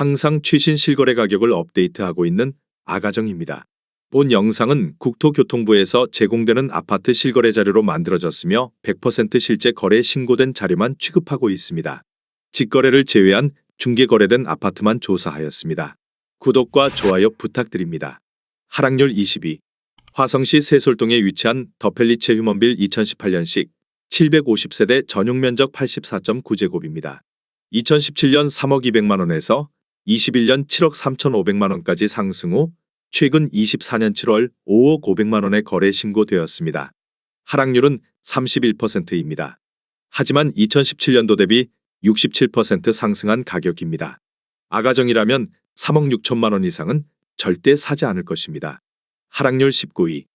항상 최신 실거래 가격을 업데이트하고 있는 아가정입니다. 본 영상은 국토교통부에서 제공되는 아파트 실거래 자료로 만들어졌으며 100% 실제 거래 신고된 자료만 취급하고 있습니다. 직거래를 제외한 중개 거래된 아파트만 조사하였습니다. 구독과 좋아요 부탁드립니다. 하락률 22. 화성시 세솔동에 위치한 더펠리체 휴먼빌 2018년식 750세대 전용 면적 84.9제곱입니다. 2017년 3억 200만원에서 21년 7억 3,500만원까지 상승 후 최근 24년 7월 5억 500만원에 거래 신고되었습니다. 하락률은 31%입니다. 하지만 2017년도 대비 67% 상승한 가격입니다. 아가정이라면 3억 6천만원 이상은 절대 사지 않을 것입니다. 하락률 19위.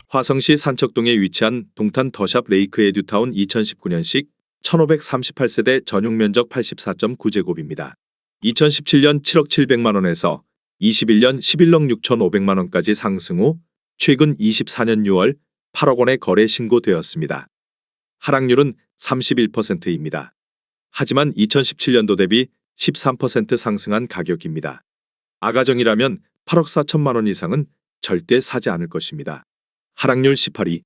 화성시 산척동에 위치한 동탄 더샵 레이크 에듀타운 2019년식 1538세대 전용 면적 84.9제곱입니다. 2017년 7억 700만원에서 21년 11억 6,500만원까지 상승 후 최근 24년 6월 8억 원에 거래 신고되었습니다. 하락률은 31%입니다. 하지만 2017년도 대비 13% 상승한 가격입니다. 아가정이라면 8억 4천만원 이상은 절대 사지 않을 것입니다. 하락률 18위.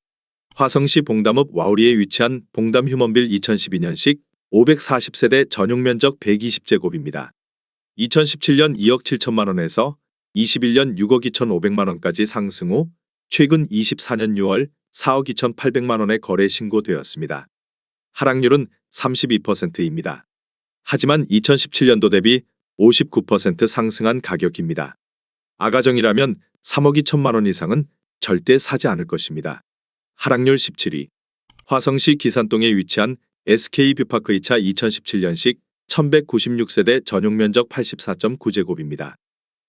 화성시 봉담읍 와우리에 위치한 봉담 휴먼빌 2012년식 540세대 전용 면적 120제곱입니다. 2017년 2억 7천만원에서 21년 6억 2,500만원까지 상승 후 최근 24년 6월 4억 2,800만원에 거래 신고되었습니다. 하락률은 32%입니다. 하지만 2017년도 대비 59% 상승한 가격입니다. 아가정이라면 3억 2천만원 이상은 절대 사지 않을 것입니다. 하락률 17위. 화성시 기산동에 위치한 SK뷰파크 2차 2017년식 1196세대 전용 면적 84.9제곱입니다.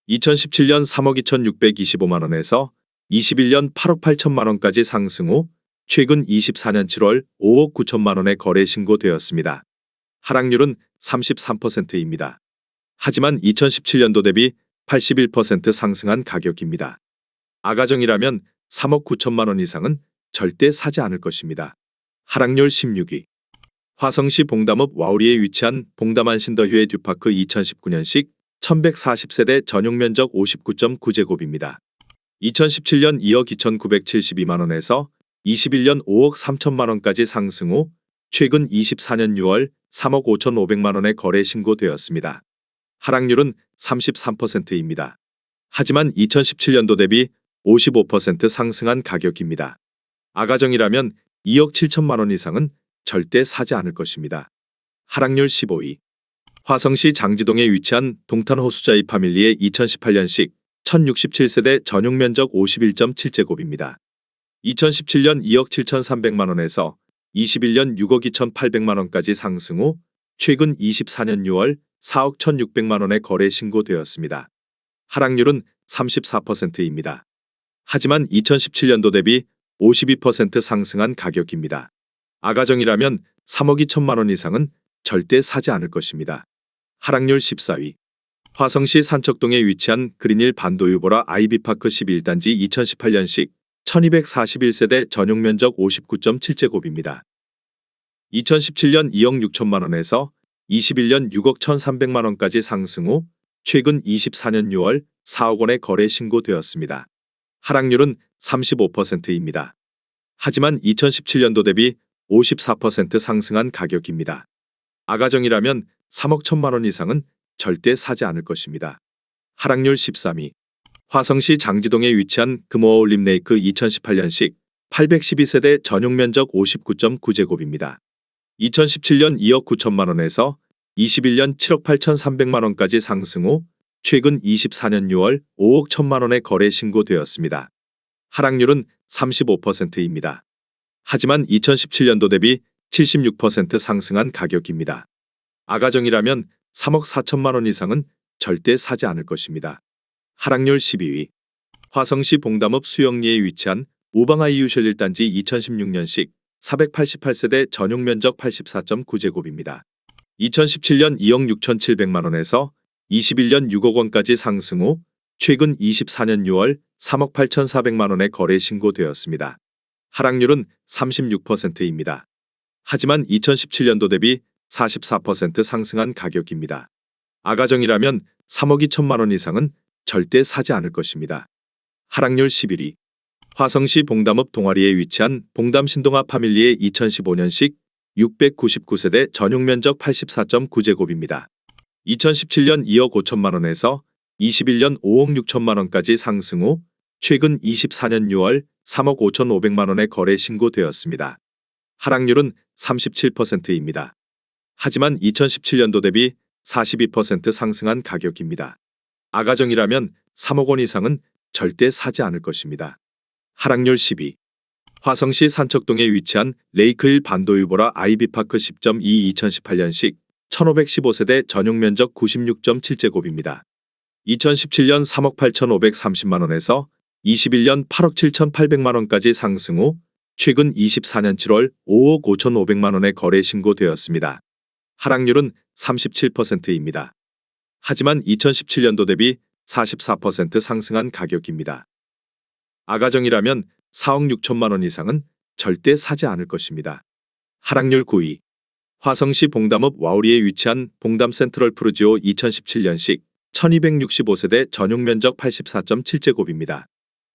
2017년 3억 2,625만원에서 21년 8억 8천만원까지 상승 후 최근 24년 7월 5억 9천만원에 거래 신고되었습니다. 하락률은 33%입니다. 하지만 2017년도 대비 81% 상승한 가격입니다. 아가정이라면 3억 9천만원 이상은 절대 사지 않을 것입니다. 하락률 16위. 화성시 봉담읍 와우리에 위치한 봉담 안신더휴의 듀파크 2019년식 1140세대 전용 면적 59.9제곱입니다. 2017년 2억 2,972만원에서 21년 5억 3천만원까지 상승 후 최근 24년 6월 3억 5,500만원에 거래 신고되었습니다. 하락률은 33%입니다. 하지만 2017년도 대비 55% 상승한 가격입니다. 아가정이라면 2억 7천만원 이상은 절대 사지 않을 것입니다. 하락률 15위. 화성시 장지동에 위치한 동탄 호수자이 파밀리의 2018년식 1067세대 전용 면적 51.7제곱입니다. 2017년 2억 7,300만원에서 21년 6억 2,800만원까지 상승 후 최근 24년 6월 4억 1,600만원에 거래 신고되었습니다. 하락률은 34%입니다. 하지만 2017년도 대비 52% 상승한 가격입니다. 아가정이라면 3억 2천만원 이상은 절대 사지 않을 것입니다. 하락률 14위. 화성시 산척동에 위치한 그린힐 반도유보라 아이비파크 11단지 2018년식 1241세대 전용 면적 59.7제곱입니다. 2017년 2억 6천만원에서 21년 6억 1,300만원까지 상승 후 최근 24년 6월 4억 원에 거래 신고되었습니다. 하락률은 35%입니다. 하지만 2017년도 대비 54% 상승한 가격입니다. 아가정이라면 3억 1천만원 이상은 절대 사지 않을 것입니다. 하락률 13위. 화성시 장지동에 위치한 금호어울림 레이크 2018년식 812세대 전용 면적 59.9제곱입니다. 2017년 2억 9천만원에서 21년 7억 8,300만원까지 상승 후 최근 24년 6월 5억 1천만원에 거래 신고되었습니다. 하락률은 35%입니다. 하지만 2017년도 대비 76% 상승한 가격입니다. 아가정이라면 3억 4천만원 이상은 절대 사지 않을 것입니다. 하락률 12위. 화성시 봉담읍 수영리에 위치한 우방아이유셜 1단지 2016년식 488세대 전용 면적 84.9제곱입니다. 2017년 2억 6,700만원에서 21년 6억 원까지 상승 후 최근 24년 6월 3억 8,400만원에 거래 신고되었습니다. 하락률은 36%입니다. 하지만 2017년도 대비 44% 상승한 가격입니다. 아가정이라면 3억 2천만 원 이상은 절대 사지 않을 것입니다. 하락률 11위. 화성시 봉담읍 동아리에 위치한 봉담 신동아 파밀리의 2015년식 699세대 전용 면적 84.9제곱입니다. 2017년 2억 5천만 원에서 21년 5억 6천만 원까지 상승 후 최근 24년 6월 3억 5,500만 원에 거래 신고되었습니다. 하락률은 37%입니다. 하지만 2017년도 대비 42% 상승한 가격입니다. 아가정이라면 3억 원 이상은 절대 사지 않을 것입니다. 하락률 12. 화성시 산척동에 위치한 레이크힐 반도유보라 아이비파크 10.2 2018년식 1515세대 전용 면적 96.7제곱입니다. 2017년 3억 8,530만 원에서 21년 8억 7,800만 원까지 상승 후 최근 24년 7월 5억 5,500만 원에 거래 신고되었습니다. 하락률은 37%입니다. 하지만 2017년도 대비 44% 상승한 가격입니다. 아가정이라면 4억 6천만 원 이상은 절대 사지 않을 것입니다. 하락률 9위. 화성시 봉담읍 와우리에 위치한 봉담 센트럴 푸르지오 2017년식 1265세대 전용 면적 84.7제곱입니다.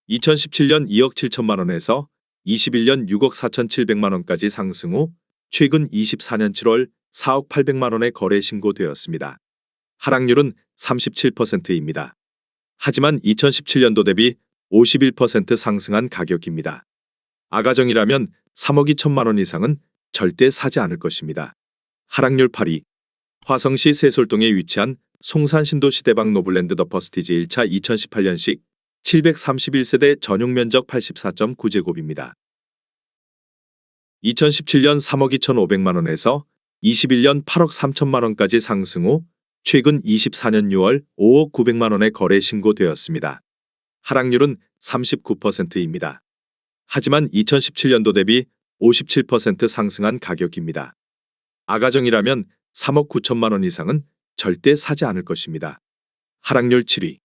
2017년 2억 7천만 원에서 21년 6억 4,700만 원까지 상승 후 최근 24년 7월 4억 800만 원에 거래 신고되었습니다. 하락률은 37%입니다. 하지만 2017년도 대비 51% 상승한 가격입니다. 아가정이라면 3억 2천만 원 이상은 절대 사지 않을 것입니다. 하락률 8위. 화성시 세솔동에 위치한 송산 신도시대방 노블랜드 더 퍼스티지 1차 2018년식 731세대 전용 면적 84.9제곱입니다. 2017년 3억 2,500만 원에서 21년 8억 3천만 원까지 상승 후 최근 24년 6월 5억 900만 원에 거래 신고되었습니다. 하락률은 39%입니다. 하지만 2017년도 대비 57% 상승한 가격입니다. 아가정이라면 3억 9천만 원 이상은 절대 사지 않을 것입니다. 하락률 7위.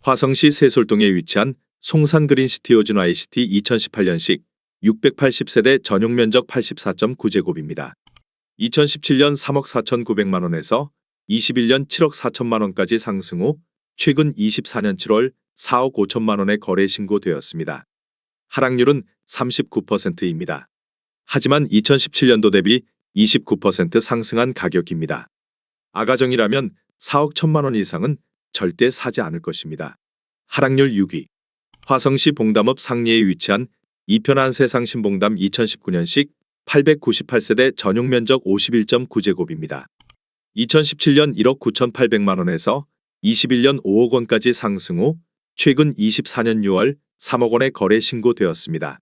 화성시 세솔동에 위치한 송산 그린시티 오즌 ICT 2018년식 680세대 전용 면적 84.9제곱입니다. 2017년 3억 4,900만 원에서 21년 7억 4천만 원까지 상승 후 최근 24년 7월 4억 5천만 원에 거래 신고되었습니다. 하락률은 39%입니다. 하지만 2017년도 대비 29% 상승한 가격입니다. 아가정이라면 4억 1천만 원 이상은 절대 사지 않을 것입니다. 하락률 6위. 화성시 봉담읍 상리에 위치한 이편한 세상 신봉담 2019년식 898세대 전용 면적 51.9제곱입니다. 2017년 1억 9,800만 원에서 21년 5억 원까지 상승 후 최근 24년 6월 3억 원에 거래 신고되었습니다.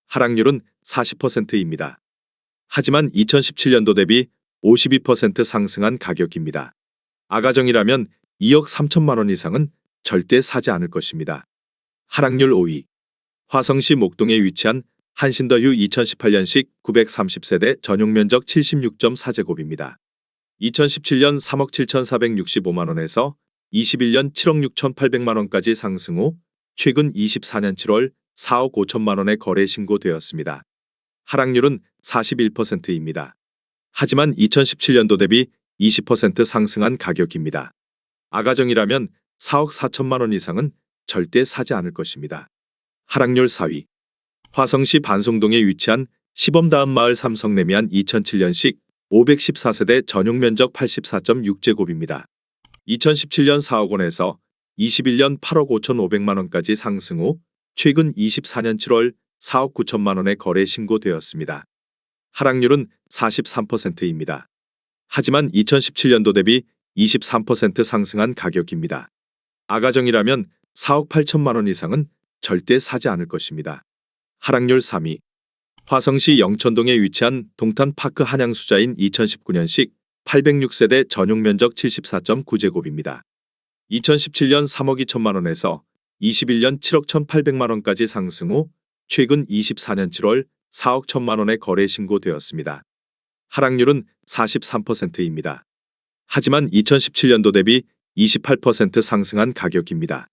하락률은 40%입니다. 하지만 2017년도 대비 52% 상승한 가격입니다. 아가정이라면 2억 3천만 원 이상은 절대 사지 않을 것입니다. 하락률 5위. 화성시 목동에 위치한 한신더휴 2018년식 930세대 전용 면적 76.4제곱입니다. 2017년 3억 7,465만 원에서 21년 7억 6,800만 원까지 상승 후 최근 24년 7월 4억 5천만 원에 거래 신고되었습니다. 하락률은 41%입니다. 하지만 2017년도 대비 20% 상승한 가격입니다. 아가정이라면 4억 4천만 원 이상은 절대 사지 않을 것입니다. 하락률 4위. 화성시 반송동에 위치한 시범다음마을 삼성레미안 2007년식 514세대 전용 면적 84.6제곱입니다. 2017년 4억 원에서 21년 8억 5,500만 원까지 상승 후 최근 24년 7월 4억 9천만 원에 거래 신고되었습니다. 하락률은 43%입니다. 하지만 2017년도 대비 23% 상승한 가격입니다. 아가정이라면 4억 8천만 원 이상은 절대 사지 않을 것입니다. 하락률 3위. 화성시 영천동에 위치한 동탄파크 한양수자인 2019년식 806세대 전용 면적 74.9제곱입니다. 2017년 3억 2천만 원에서 21년 7억 1,800만 원까지 상승 후 최근 24년 7월 4억 1천만 원에 거래 신고되었습니다. 하락률은 43%입니다. 하지만 2017년도 대비 28% 상승한 가격입니다.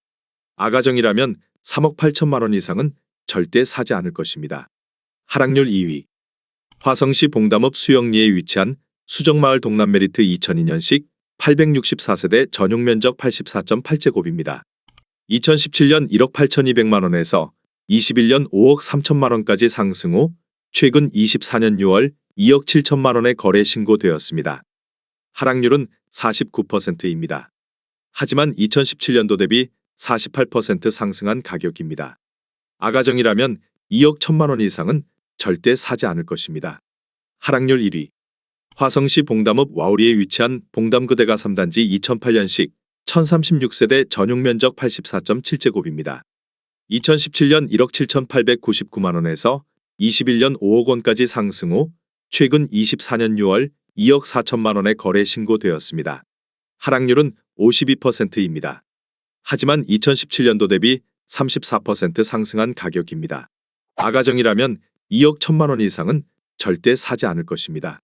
아가정이라면 3억 8천만 원 이상은 절대 사지 않을 것입니다. 하락률 2위. 화성시 봉담읍 수영리에 위치한 수정마을 동남메리트 2002년식 864세대 전용 면적 84.8제곱입니다. 2017년 1억 8,200만 원에서 21년 5억 3천만 원까지 상승 후 최근 24년 6월 2억 7천만 원에 거래 신고되었습니다. 하락률은 49%입니다. 하지만 2017년도 대비 48% 상승한 가격입니다. 아가정이라면 2억 1천만 원 이상은 절대 사지 않을 것입니다. 하락률 1위. 화성시 봉담읍 와우리에 위치한 봉담그대가 3단지 2008년식 1036세대 전용 면적 84.7제곱입니다. 2017년 1억 7,899만 원에서 21년 5억 원까지 상승 후 최근 24년 6월 2억 4천만 원에 거래 신고되었습니다. 하락률은 52%입니다. 하지만 2017년도 대비 34% 상승한 가격입니다. 아가정이라면 2억 1천만 원 이상은 절대 사지 않을 것입니다.